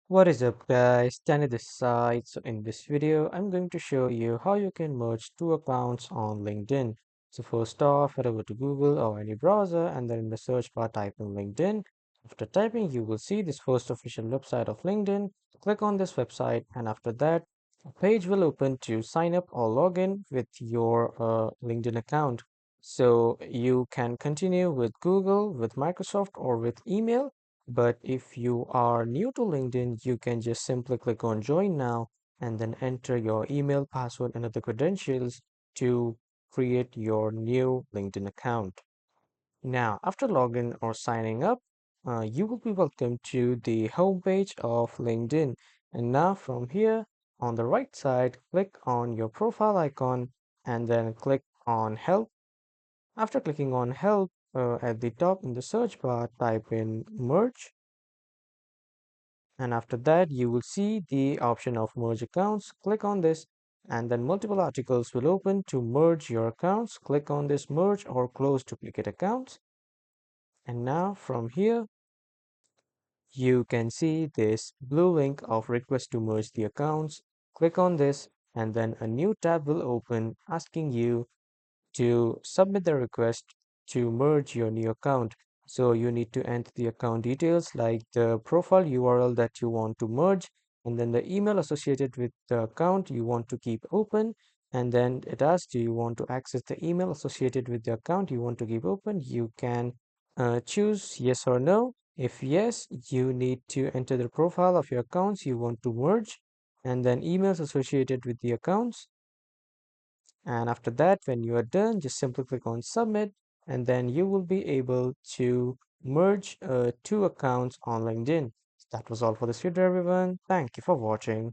What is up guys, Danny this side. So in this video, I'm going to show you how you can merge two accounts on LinkedIn. So first off, head over to Google or any browser and then in the search bar type in LinkedIn. After typing, you will see this first official website of LinkedIn. Click on this website and after that, a page will open to sign up or log in with your LinkedIn account. So you can continue with Google, with Microsoft or with email, but if you are new to LinkedIn, you can just simply click on join now and then enter your email, password, and other credentials to create your new LinkedIn account. Now, after login or signing up, you will be welcomed to the homepage of LinkedIn. And now from here on the right side, click on your profile icon and then click on help. After clicking on help, at the top in the search bar, type in merge, and after that you will see the option of merge accounts. Click on this and then multiple articles will open to merge your accounts. Click on this merge or close duplicate accounts, and now from here you can see this blue link of request to merge the accounts. Click on this and then a new tab will open asking you to submit the request to merge your new account. So you need to enter the account details like the profile URL that you want to merge, and then the email associated with the account you want to keep open. And then it asks, do you want to access the email associated with the account you want to keep open? You can choose yes or no. If yes, you need to enter the profile of your accounts you want to merge and then emails associated with the accounts. And after that, when you are done, just simply click on submit, and then you will be able to merge two accounts on LinkedIn. That was all for this video, everyone. Thank you for watching.